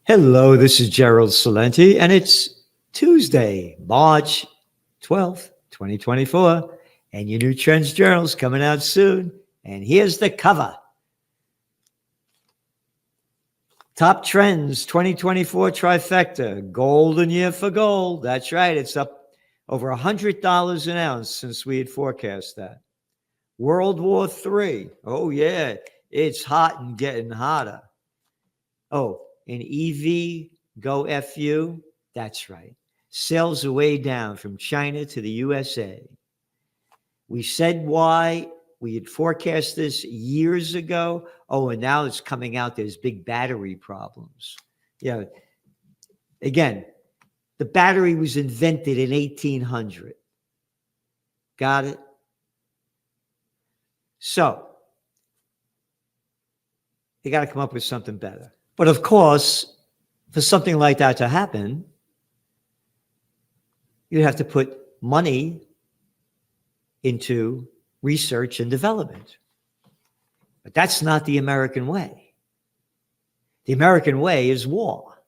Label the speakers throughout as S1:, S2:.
S1: Hello, this is Gerald Salenti, and it's Tuesday, March 12th, 2024, and your new Trends Journal's coming out soon. And here's the cover. Top Trends 2024 Trifecta, golden year for gold. That's right, it's up over $100 an ounce since we had forecast that. World War III, oh yeah, it's hot and getting hotter. Oh, and EV, go FU, that's right. Sales are way down from China to the USA. We said why. We had forecast this years ago. Oh, and now it's coming out. There's big battery problems. Yeah. Again, the battery was invented in 1800. Got it? So, you got to come up with something better. But of course, for something like that to happen, you have to put money into research and development. But that's not the American way. The American way is war.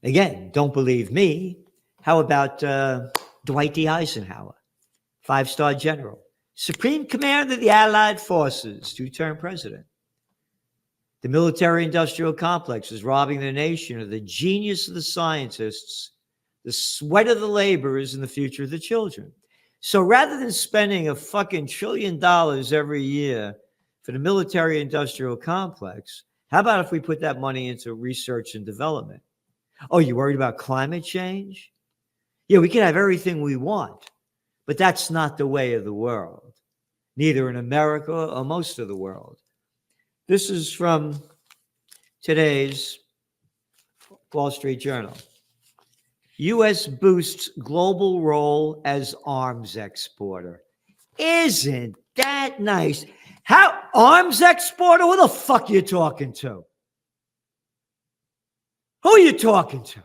S1: Again, don't believe me. How about Dwight D. Eisenhower, 5-star general, Supreme Commander of the Allied Forces, 2-term president? The military-industrial complex is robbing the nation of the genius of the scientists, the sweat of the laborers, and the future of the children. So rather than spending a fucking $1 trillion every year for the military-industrial complex, how about if we put that money into research and development? Oh, you worried about climate change? Yeah, we can have everything we want, but that's not the way of the world, neither in America or most of the world. This is from today's Wall Street Journal. U.S. boosts global role as arms exporter. Isn't that nice? How arms exporter? Who the fuck are you talking to? Who are you talking to?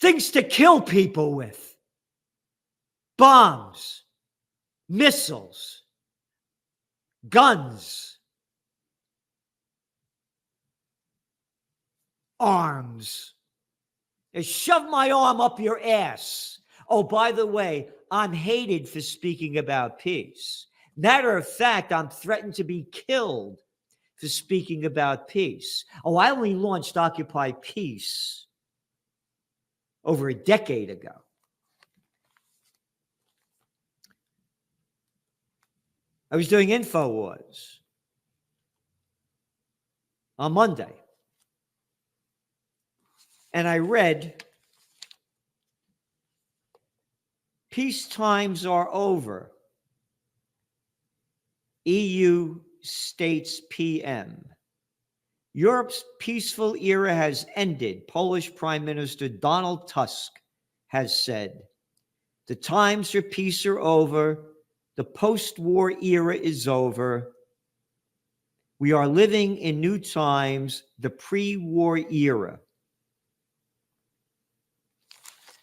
S1: Things to kill people with. Bombs, missiles, guns, arms. They shove my arm up your ass. Oh, by the way, I'm hated for speaking about peace. Matter of fact, I'm threatened to be killed for speaking about peace. Oh, I only launched Occupy Peace over a decade ago. I was doing InfoWars on Monday. And I read, peace times are over. EU states PM. Europe's peaceful era has ended, Polish Prime Minister Donald Tusk has said. The times for peace are over. The post-war era is over. We are living in new times, the pre-war era.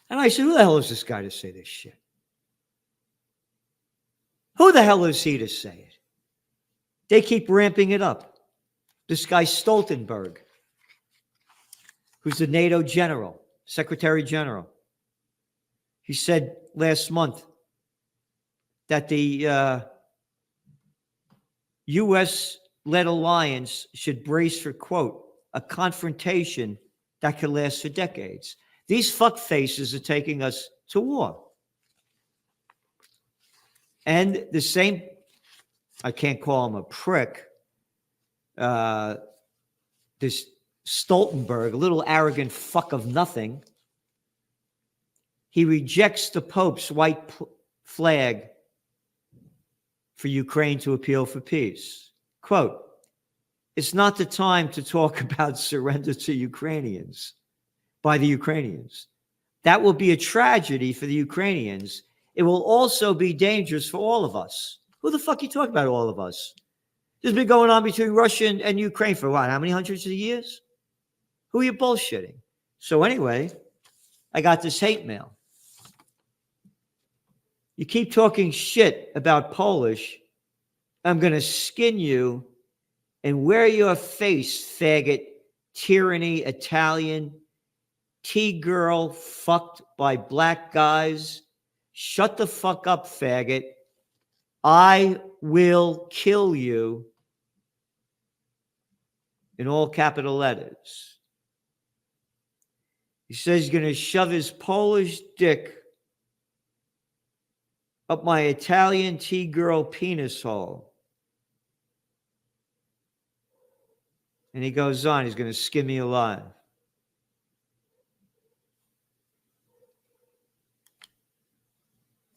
S1: And I said, who the hell is this guy to say this shit? Who the hell is he to say it? They keep ramping it up. This guy Stoltenberg, who's the NATO general, Secretary General, he said last month that the U.S.-led alliance should brace for, quote, a confrontation that could last for decades. These fuckfaces are taking us to war. And the same, I can't call him a prick, this Stoltenberg, a little arrogant fuck of nothing, he rejects the Pope's white flag for Ukraine to appeal for peace. Quote, it's not the time to talk about surrender to Ukrainians by the Ukrainians. That will be a tragedy for the Ukrainians. It will also be dangerous for all of us. Who the fuck are you talking about, all of us? This has been going on between Russia and Ukraine for what, how many hundreds of years? Who are you bullshitting? So anyway, I got this hate mail. You keep talking shit about Polish, I'm going to skin you and wear your face, faggot, tyranny, Italian, T-girl fucked by black guys. Shut the fuck up, faggot. I will kill you. In all capital letters. He says he's going to shove his Polish dick up my Italian T-girl penis hole. And he goes on, he's going to skin me alive.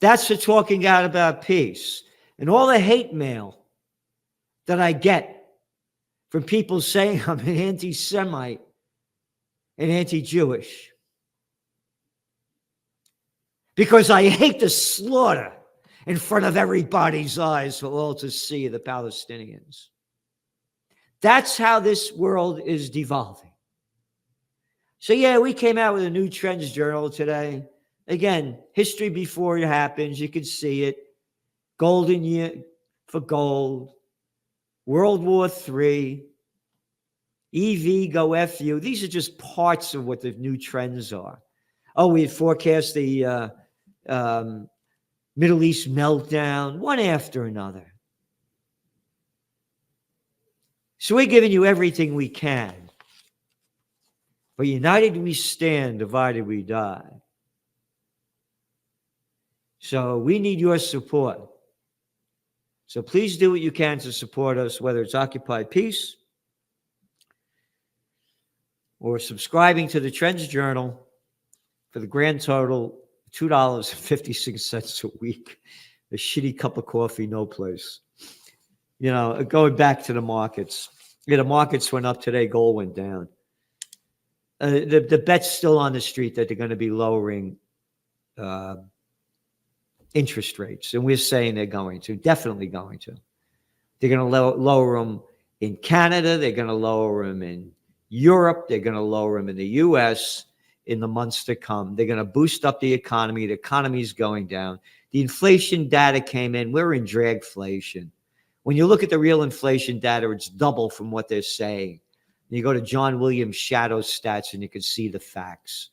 S1: That's for talking out about peace. And all the hate mail that I get from people saying I'm an anti-Semite and anti-Jewish. Because I hate the slaughter in front of everybody's eyes for all to see the Palestinians. That's how this world is devolving. So yeah, we came out with a new Trends Journal today. Again, history before it happens. You can see it. Golden year for gold. World War III. EV, go F you. These are just parts of what the new trends are. Oh, we had forecast the Middle East meltdown, one after another. So we're giving you everything we can. But united we stand, divided we die. So we need your support. So please do what you can to support us, whether it's Occupy Peace or subscribing to the Trends Journal for the grand total, $2.56 a week. A shitty cup of coffee, no place. You know, going back to the markets. Yeah, the markets went up today, gold went down. The bet's still on the street that they're going to be lowering interest rates. And we're saying they're going to, definitely going to. They're going to lower them in Canada. They're going to lower them in Europe. They're going to lower them in the U.S. in the months to come. They're going to boost up the economy. The economy is going down. The inflation data came in. We're in dragflation. When you look at the real inflation data, it's double from what they're saying. You go to John Williams' shadow stats and you can see the facts.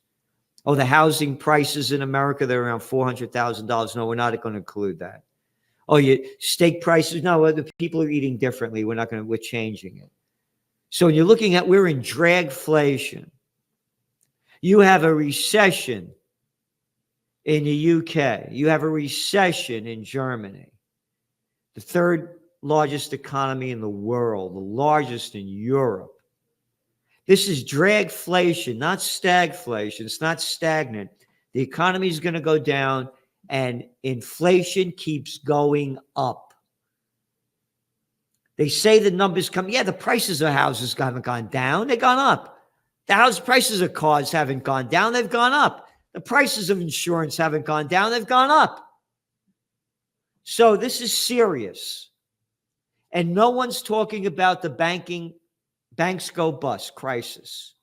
S1: Oh, the housing prices in America, they're around $400,000. No, we're not going to include that. Oh, steak prices. No, the people are eating differently. We're changing it. So when you're looking at, we're in dragflation. You have a recession in the UK. You have a recession in Germany. The third largest economy in the world, the largest in Europe. This is dragflation, not stagflation. It's not stagnant. The economy is going to go down and inflation keeps going up. They say the numbers come. Yeah, the prices of houses haven't gone down. They've gone up. The house prices of cars haven't gone down. They've gone up. The prices of insurance haven't gone down. They've gone up. So this is serious. And no one's talking about the banks go bust crisis.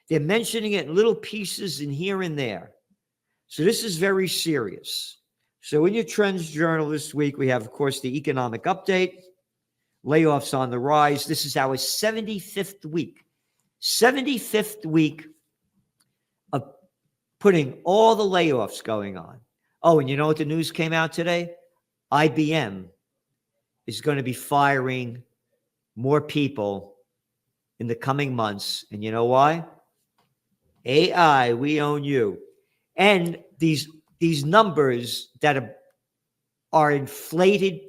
S1: They're mentioning it in little pieces and here and there. So this is very serious. So in your Trends Journal this week, we have, of course, the economic update, layoffs on the rise. This is our 75th week. 75th week of putting all the layoffs going on. Oh, and you know what the news came out today? IBM is going to be firing more people in the coming months. And you know why? AI, we own you. And these numbers that are inflated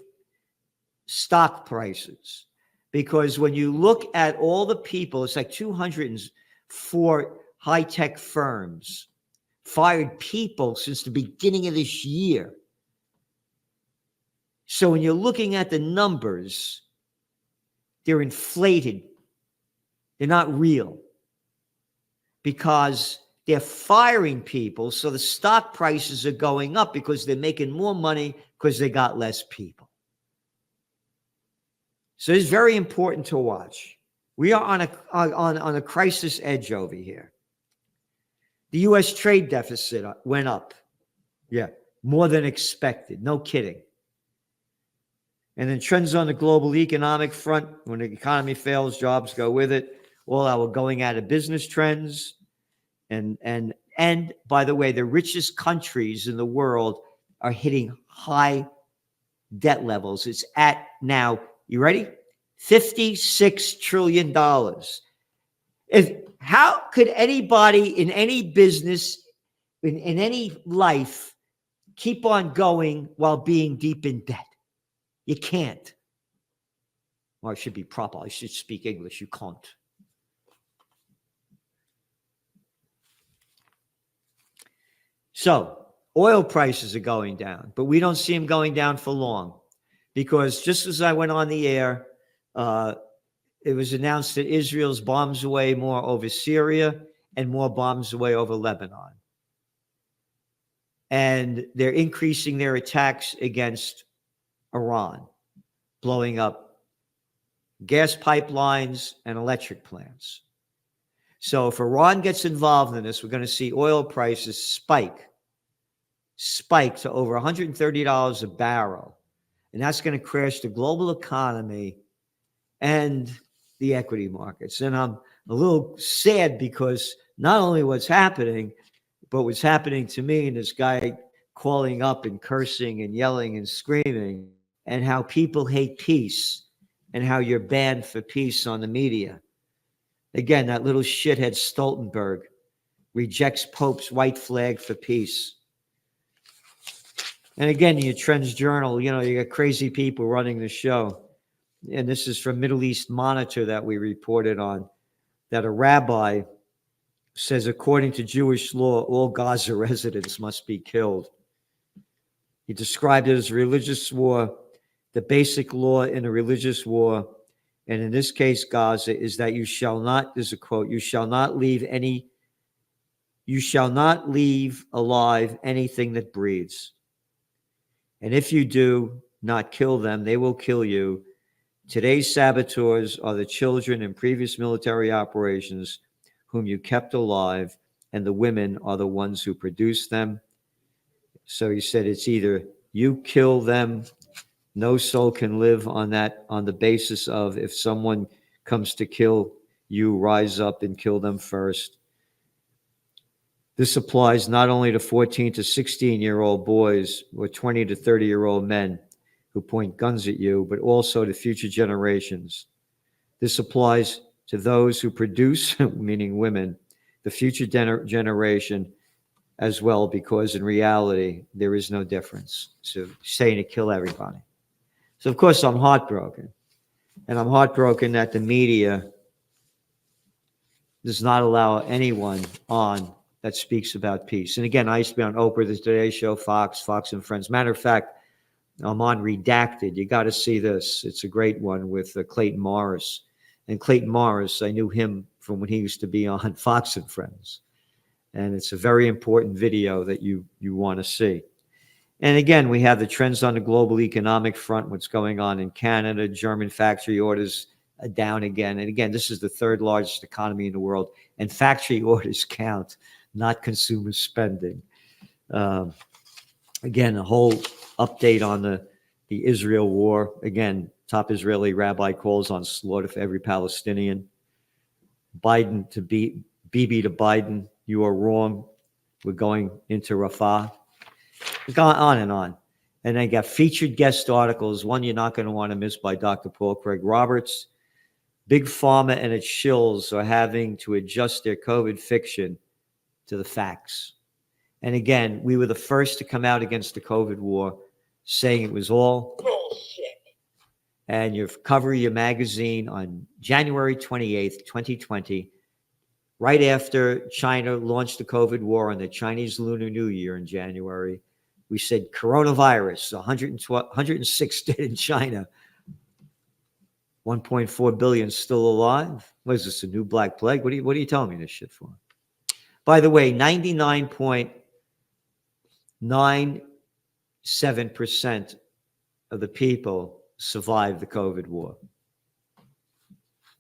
S1: stock prices. Because when you look at all the people, it's like 204 high-tech firms fired people since the beginning of this year. So when you're looking at the numbers, they're inflated. They're not real because they're firing people. So the stock prices are going up because they're making more money because they got less people. So it's very important to watch. We are on a crisis edge over here. The U.S. trade deficit went up. Yeah, more than expected. No kidding. And then trends on the global economic front. When the economy fails, jobs go with it. all our going out of business trends. And by the way, the richest countries in the world are hitting high debt levels. It's at now, you ready? $56 trillion. How could anybody in any business, in any life, keep on going while being deep in debt? You can't. Or I should be proper. I should speak English. You can't. So oil prices are going down, but we don't see them going down for long, because just as I went on the air, it was announced that Israel's bombs away more over Syria and more bombs away over Lebanon. And they're increasing their attacks against Iran, blowing up gas pipelines and electric plants. So if Iran gets involved in this, we're going to see oil prices spike to over $130 a barrel. And that's going to crash the global economy and the equity markets. And I'm a little sad because not only what's happening, but what's happening to me and this guy calling up and cursing and yelling and screaming, and how people hate peace and how you're banned for peace on the media. Again, that little shithead Stoltenberg rejects Pope's white flag for peace. And again, your Trends Journal, you got crazy people running the show. And this is from Middle East Monitor that we reported on, that a rabbi says, according to Jewish law, all Gaza residents must be killed. He described it as a religious war. The basic law in a religious war, and in this case, Gaza, is that you shall not, there's a quote, you shall not leave alive anything that breathes. And if you do not kill them, they will kill you. Today's saboteurs are the children in previous military operations whom you kept alive, and the women are the ones who produce them. So he said it's either you kill them, no soul can live on the basis of, if someone comes to kill you, rise up and kill them first. This applies not only to 14 to 16-year-old boys or 20 to 30-year-old men who point guns at you, but also to future generations. This applies to those who produce, meaning women, the future generation as well, because in reality, there is no difference. So saying to kill everybody. So of course I'm heartbroken. And I'm heartbroken that the media does not allow anyone on that speaks about peace. And again, I used to be on Oprah, the Today Show, Fox and Friends. Matter of fact, I'm on Redacted. You got to see this. It's a great one with Clayton Morris. And Clayton Morris, I knew him from when he used to be on Fox and Friends. And it's a very important video that you want to see. And again, we have the trends on the global economic front, what's going on in Canada. German factory orders are down again. And again, this is the third largest economy in the world. And factory orders count, not consumer spending. Again, a whole update on the Israel war. Again, top Israeli rabbi calls on slaughter for every Palestinian. Bibi to Biden, you are wrong. We're going into Rafah. It's gone on and on. And I got featured guest articles, one you're not going to want to miss, by Dr. Paul Craig Roberts. Big Pharma and its shills are having to adjust their COVID fiction to the facts. And again, we were the first to come out against the COVID war, saying it was all bullshit. And you cover your magazine on January 28th, 2020, right after China launched the COVID war on the Chinese Lunar New Year in January. We said coronavirus, 106 dead in China, 1.4 billion still alive. What is this, a new black plague? What are you telling me this shit for? By the way, 99.97% of the people survived the COVID war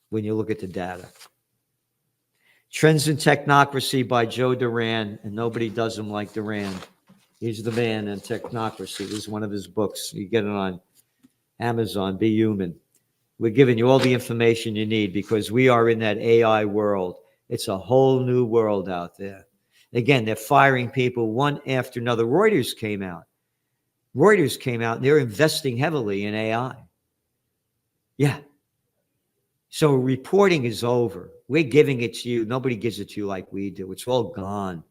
S1: when you look at the data. Trends in Technocracy by Joe Duran, and nobody does him like Duran. He's the man in Technocracy. This is one of his books. You get it on Amazon, Be Human. We're giving you all the information you need because we are in that AI world. It's a whole new world out there. Again, they're firing people one after another. Reuters came out. And they're investing heavily in AI. Yeah. So reporting is over. We're giving it to you. Nobody gives it to you like we do. It's all gone.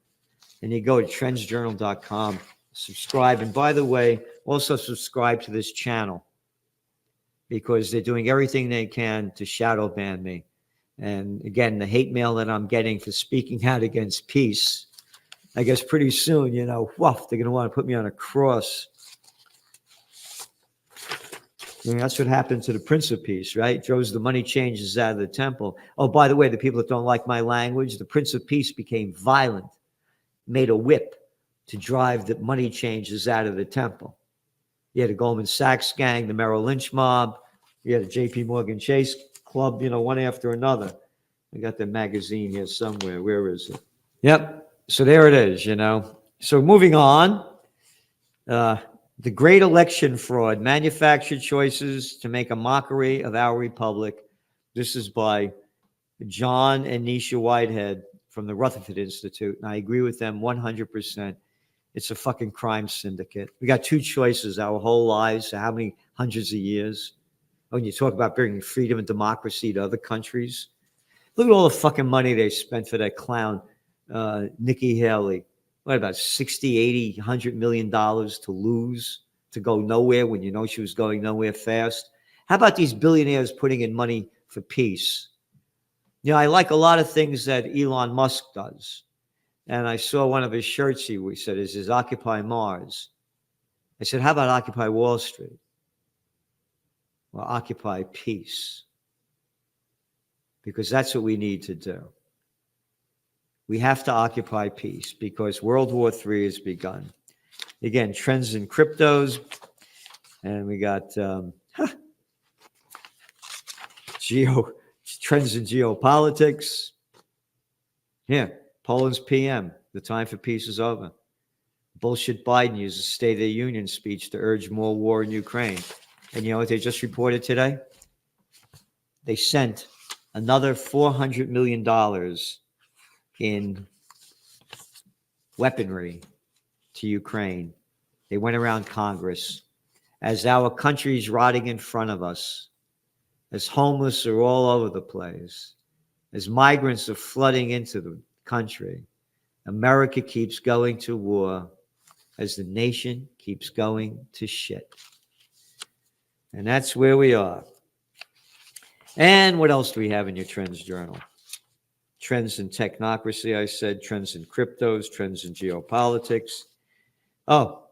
S1: And you go to trendsjournal.com, subscribe. And by the way, also subscribe to this channel because they're doing everything they can to shadow ban me. And again, the hate mail that I'm getting for speaking out against peace, I guess pretty soon, they're going to want to put me on a cross. That's what happened to the Prince of Peace, right? Throws the money changers out of the temple. Oh, by the way, the people that don't like my language, the Prince of Peace became violent, made a whip to drive the money changers out of the temple. You had the Goldman Sachs gang, the Merrill Lynch mob. You had the JP Morgan Chase club, one after another. I got the magazine here somewhere. Where is it? Yep. So there it is, So moving on. The great election fraud, manufactured choices to make a mockery of our republic. This is by John and Nisha Whitehead from the Rutherford Institute. And I agree with them 100%. It's a fucking crime syndicate. We got two choices our whole lives, how many hundreds of years. When you talk about bringing freedom and democracy to other countries, look at all the fucking money they spent for that clown, Nikki Haley. What about 60, 80, $100 million to lose, to go nowhere when she was going nowhere fast? How about these billionaires putting in money for peace? I like a lot of things that Elon Musk does. And I saw one of his shirts he said, is Occupy Mars. I said, how about Occupy Wall Street? Well, Occupy Peace. Because that's what we need to do. We have to occupy peace because World War III has begun. Again, trends in cryptos. And we got trends in geopolitics. Yeah, Poland's PM. The time for peace is over. Bullshit Biden used a State of the Union speech to urge more war in Ukraine. And you know what they just reported today? They sent another $400 million in weaponry to Ukraine. They went around Congress as our country's rotting in front of us, as homeless are all over the place, as migrants are flooding into the country. America keeps going to war as the nation keeps going to shit. And that's where we are. And what else do we have in your Trends Journal? Trends in technocracy, I said, trends in cryptos, trends in geopolitics. Oh,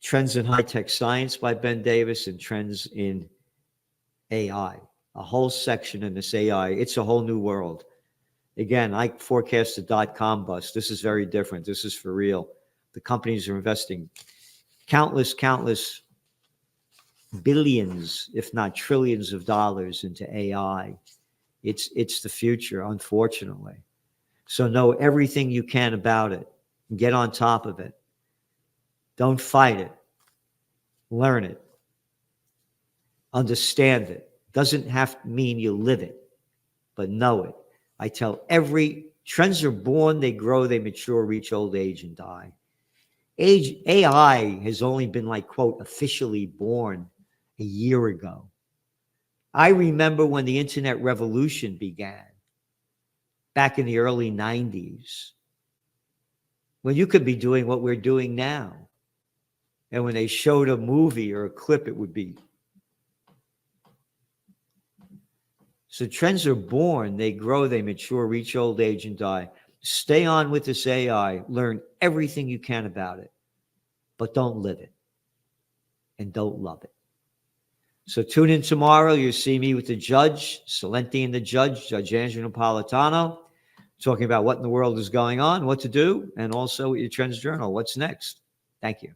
S1: trends in high-tech science by Ben Davis and trends in AI. A whole section in this AI. It's a whole new world. Again, I forecast the dot-com bust. This is very different. This is for real. The companies are investing countless billions, if not trillions of dollars into AI. It's the future, unfortunately. So know everything you can about it. Get on top of it. Don't fight it. Learn it. Understand it. Doesn't have to mean you live it, but know it. I tell trends are born, they grow, they mature, reach old age, and die. AI has only been quote, officially born a year ago. I remember when the internet revolution began back in the early 90s, when you could be doing what we're doing now. And when they showed a movie or a clip, it would be. So trends are born, they grow, they mature, reach old age, and die. Stay on with this AI. Learn everything you can about it, but don't live it and don't love it. So tune in tomorrow. You'll see me with the judge, Salenti and the judge, Judge Angelo Napolitano, talking about what in the world is going on, what to do, and also your Trends Journal, what's next. Thank you.